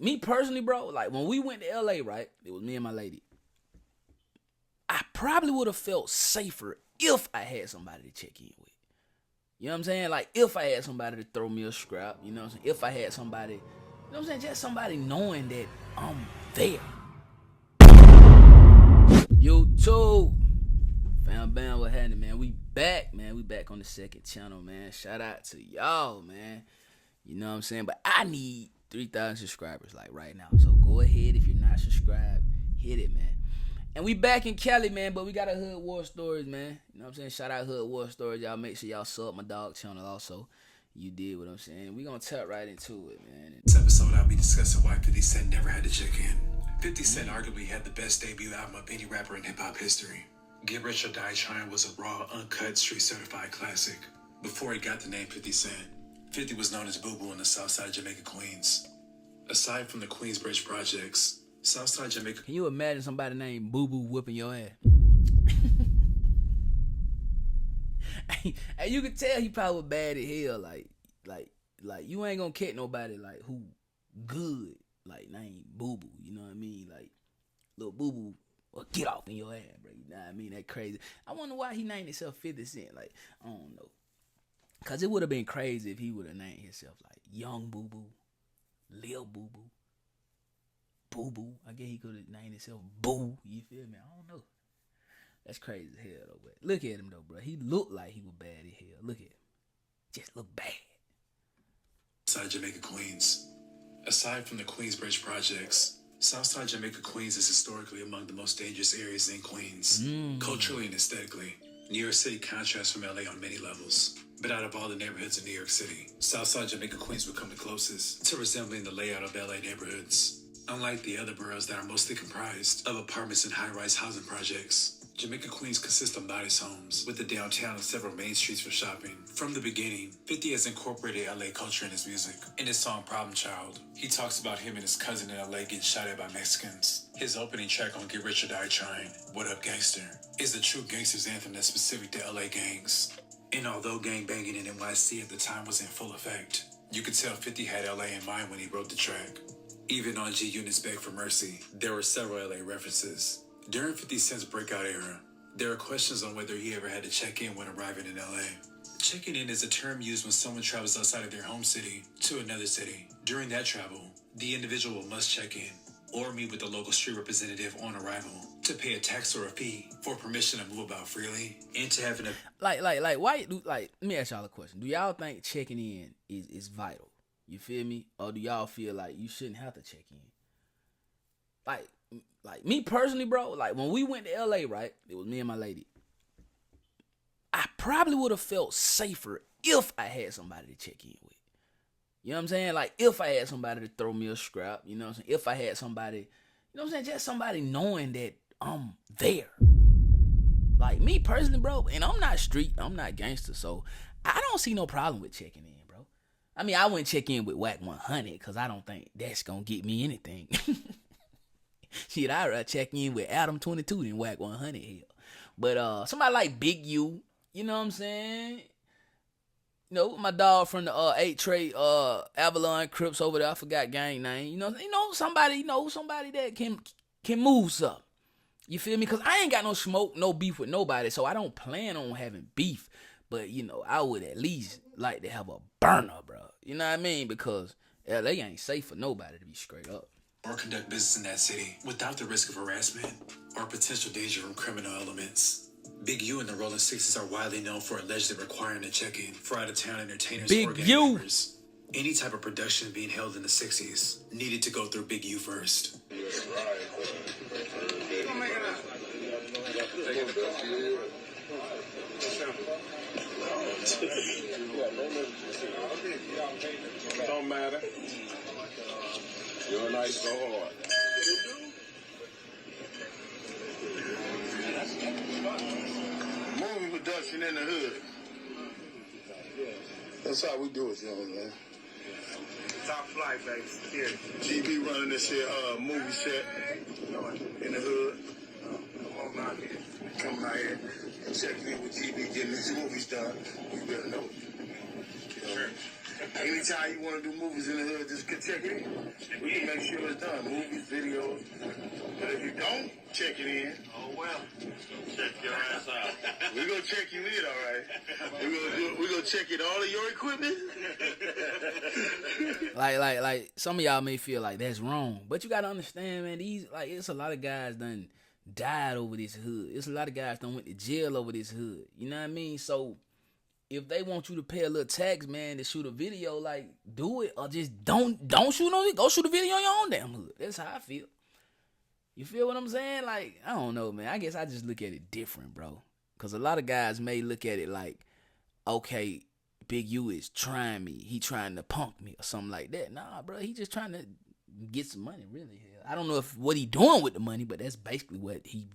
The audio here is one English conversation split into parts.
me personally, bro, like when we went to LA, right? It was me and my lady. I probably would have felt safer if I had somebody to check in with. You know what I'm saying? Like if I had somebody to throw me a scrap, you know what I'm saying? If I had somebody, you know what I'm saying? Just somebody knowing that I'm there. YouTube. Fam Bam, what happened, man? We back, man. We back on the second channel, man. Shout out to y'all, man. You know what I'm saying? But I need 3,000 subscribers, like right now. So go ahead, if you're not subscribed, hit it, man. And we back in Cali, man, but we got a Hood War Stories, man. You know what I'm saying? Shout out Hood War Stories. Y'all make sure y'all sub my dog channel also. You did what I'm saying. We gonna tap right into it, man. This episode, I'll be discussing why 50 Cent never had to check in. 50 Cent arguably had the best debut album of any rapper in hip-hop history. Get Rich or Die Trying was a raw, uncut, street-certified classic. Before he got the name 50 Cent, 50 was known as Boo Boo in the Southside Jamaica, Queens. Aside from the Queensbridge projects, Southside Jamaica... Can you imagine somebody named Boo Boo whooping your ass? And you could tell he probably was bad as hell. Like you ain't gonna catch nobody like who good, like named Boo Boo. You know what I mean? Like little Boo Boo will get off in your ass, bro. You know what I mean? That crazy. I wonder why he named himself 50 Cent. Like I don't know, cause it would have been crazy if he would have named himself like Young Boo Boo, Lil Boo Boo. Boo Boo. I guess he could have named himself Boo. You feel me? I don't know. That's crazy as hell though. But look at him though, bro. He looked like he was bad as hell. Look at him. Just look bad. Southside Jamaica, Queens. Aside from the Queensbridge projects, Southside Jamaica, Queens is historically among the most dangerous areas in Queens. Culturally and aesthetically, New York City contrasts from LA on many levels. But out of all the neighborhoods in New York City, Southside Jamaica, Queens would come the closest to resembling the layout of LA neighborhoods. Unlike the other boroughs that are mostly comprised of apartments and high-rise housing projects, Jamaica, Queens consists of modest homes, with the downtown and several main streets for shopping. From the beginning, 50 has incorporated LA culture in his music. In his song Problem Child, he talks about him and his cousin in LA getting shot at by Mexicans. His opening track on Get Rich or Die Trying, What Up Gangster, is the true gangster's anthem that's specific to LA gangs. And although gangbanging in NYC at the time was in full effect, you could tell 50 had LA in mind when he wrote the track. Even on G Unit's Beg for Mercy, there were several LA references. During 50 Cent's breakout era, there are questions on whether he ever had to check in when arriving in LA. Checking in is a term used when someone travels outside of their home city to another city. During that travel, the individual must check in or meet with the local street representative on arrival to pay a tax or a fee for permission to move about freely and to have an... Why? Let me ask y'all a question. Do y'all think checking in is vital? You feel me? Or do y'all feel like you shouldn't have to check in? Like me personally, bro, like when we went to LA, right? It was me and my lady. I probably would have felt safer if I had somebody to check in with. You know what I'm saying? Like if I had somebody to throw me a scrap, you know what I'm saying? If I had somebody, you know what I'm saying? Just somebody knowing that I'm there. Like me personally, bro, and I'm not street, I'm not gangster, so I don't see no problem with checking in, bro. I mean, I wouldn't check in with Whack 100 because I don't think that's going to get me anything. Shit, I'd rather check in with Adam 22 than Whack 100 hell. But somebody like Big U, you know what I'm saying? You know, my dog from the 8 Trey Avalon Crips over there, I forgot gang name. You know somebody that can move something. You feel me? Because I ain't got no smoke, no beef with nobody, so I don't plan on having beef. But, you know, I would at least like to have a burner, bro. You know what I mean? Because LA ain't safe for nobody, to be straight up. Or conduct business in that city without the risk of harassment or potential danger from criminal elements. Big U and the Rolling Sixties are widely known for allegedly requiring a check-in for out-of-town entertainers or gang members. Any type of production being held in the 60s needed to go through Big U first. Don't matter. You're nice, go hard. Movie production in the hood. That's how we do it, young man. Top flight, baby. Yeah. GB running this here movie set in the hood. Come on out here. Coming out here and checking in with GB, getting these movies done. We better know. Sure. Anytime you want to do movies in the hood, just check it in. We can make sure it's done. Movies, videos. But if you don't check it in, oh well. Check your ass out. We're gonna check you in, all right. We're gonna check in all of your equipment. like some of y'all may feel like that's wrong, but you gotta understand, man. It's a lot of guys done died over this hood. It's a lot of guys done went to jail over this hood. You know what I mean? So if they want you to pay a little tax, man, to shoot a video, like, do it, or just don't shoot on it. Go shoot a video on your own damn hood. That's how I feel. You feel what I'm saying? Like, I don't know, man. I guess I just look at it different, bro. Because a lot of guys may look at it like, okay, Big U is trying me. He trying to punk me or something like that. Nah, bro. He just trying to get some money, really. I don't know if what he doing with the money, but that's basically what he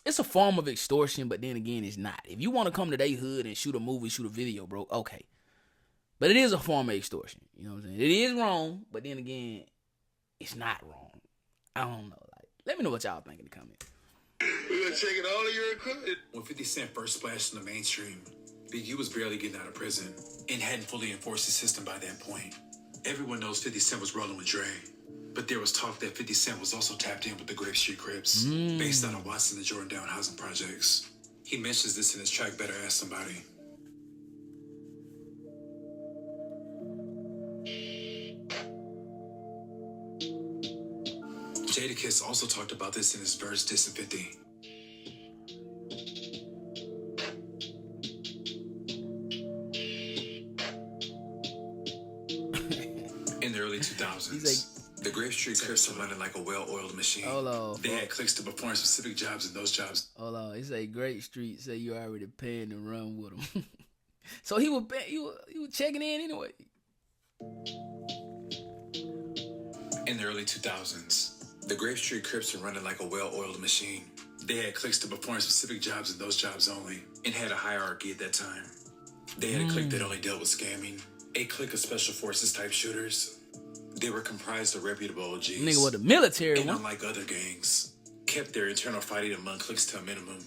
it's a form of extortion, but then again, it's not. If you want to come to their hood and shoot a movie, shoot a video, bro, okay. But it is a form of extortion. You know what I'm saying? It is wrong, but then again, it's not wrong. I don't know. Like, let me know what y'all think in the comments. We're gonna check it all of your equipment. When 50 Cent first splashed in the mainstream, Big U was barely getting out of prison and hadn't fully enforced the system by that point. Everyone knows 50 Cent was rolling with Dre, but there was talk that 50 Cent was also tapped in with the Grape Street CRIPS, based out of Watson and Jordan Down housing projects. He mentions this in his track Better Ask Somebody. Jadakiss also talked about this in his verse Dissing 50. In the early 2000s, the Grape Street CRIPS were running like a well-oiled machine. They had clicks to perform specific jobs, and those jobs. Hold on, he say Grape Street say you already paying to run with him. So he was checking in anyway. In the early 2000s, the Grape Street CRIPS were running like a well-oiled machine. They had clicks to perform specific jobs and those jobs only, and had a hierarchy at that time. They had a clique that only dealt with scamming, a clique of special forces type shooters. They were comprised of reputable OGs. Nigga with the military and one. unlike other gangs, kept their internal fighting among cliques to a minimum.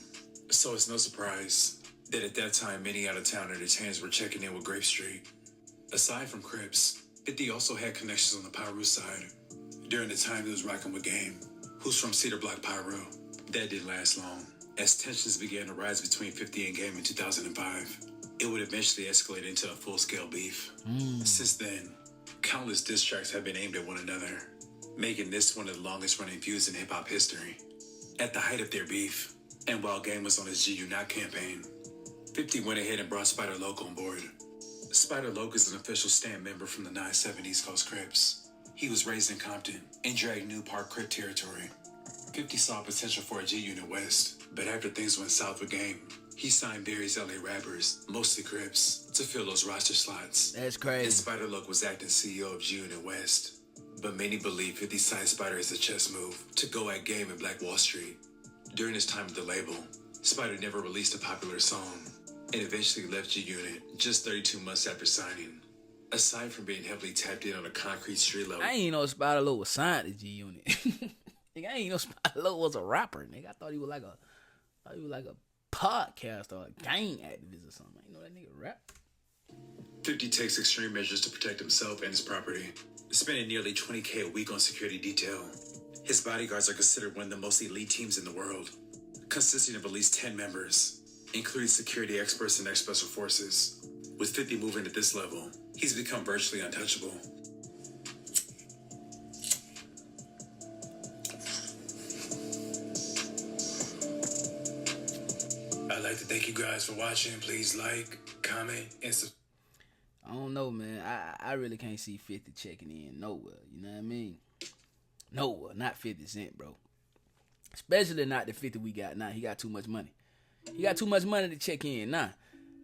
So it's no surprise that at that time, many out-of-town entertainers were checking in with Grape Street. Aside from CRIPS, 50 also had connections on the Pyru side. During the time he was rocking with Game, who's from Cedar Block, Pyru. That didn't last long, as tensions began to rise between 50 and Game in 2005. It would eventually escalate into a full-scale beef. Since then, countless diss tracks have been aimed at one another, making this one of the longest-running feuds in hip-hop history. At the height of their beef, and while Game was on his G-U-Not campaign, 50 went ahead and brought Spider Loc on board. Spider Loc is an official stand member from the 9/7 East Coast Crips. He was raised in Compton and dragged New Park Crip territory. 50 saw potential for a G-Unit West, but after things went south with Game, he signed various LA rappers, mostly Crips, to fill those roster slots. That's crazy. And Spider Loc was acting CEO of G-Unit West. But many believe 50 signed Spider as a chess move to go at Game in Black Wall Street. During his time at the label, Spider never released a popular song and eventually left G-Unit just 32 months after signing. Aside from being heavily tapped in on a concrete street level. I ain't know Spider Loc was signed to G-Unit. Nigga, I ain't know Spider Loc was a rapper, nigga. I thought he was like a podcast or a gang activist or something. I didn't know that nigga rap. 50 takes extreme measures to protect himself and his property, spending nearly $20K a week on security detail. His bodyguards are considered one of the most elite teams in the world, consisting of at least 10 members, including security experts and ex-special forces. With 50 moving at this level, he's become virtually untouchable. I'd like to thank you guys for watching. Please like, comment, and subscribe. I don't know, man. I really can't see 50 checking in nowhere. You know what I mean? Nowhere. Not 50 Cent, bro. Especially not the 50 we got now. He got too much money. He got too much money to check in now.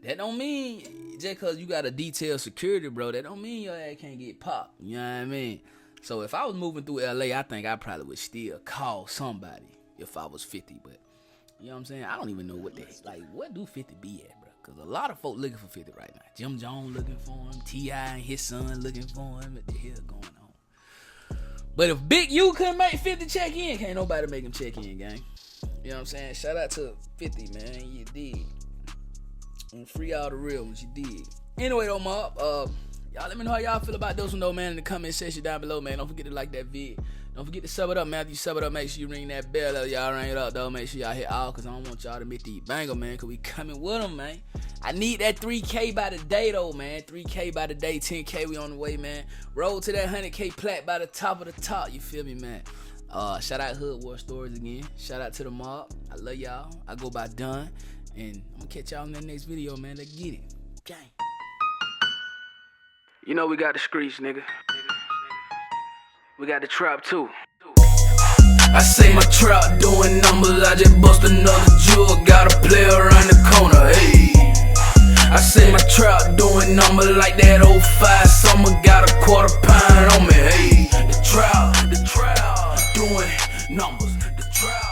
That don't mean just because you got a detailed security, bro, that don't mean your ass can't get popped. You know what I mean? So if I was moving through LA, I think I probably would still call somebody if I was 50. But you know what I'm saying? I don't even know what what do 50 be at, bro? Because a lot of folk looking for 50 right now. Jim Jones looking for him. T.I. and his son looking for him. What the hell going on? But if Big U couldn't make 50 check in, can't nobody make him check in, gang. You know what I'm saying? Shout out to 50, man. You dig. And free all the real ones, you dig. Anyway though, mob, y'all let me know how y'all feel about this one though, man, in the comment section down below, man. Don't forget to like that vid. Don't forget to sub it up, man. After you sub it up, make sure you ring that bell. Y'all ring it up, though. Make sure y'all hit all, because I don't want y'all to miss these banger, man, because we coming with them, man. I need that 3K by the day, though, man. 3K by the day, 10K, we on the way, man. Roll to that 100K plat by the top of the top, you feel me, man? Shout out Hood War Stories again. Shout out to the mob. I love y'all. I go by Dunn. And I'm going to catch y'all in that next video, man. Let's get it. Gang. You know we got the streets, nigga. We got the trap too. I say my trap doing numbers, I just bust another jewel, got a player around the corner, hey. I say my trap doing numbers like that 05 summer, got a quarter pound on me, hey. The trap, doing numbers, the trap.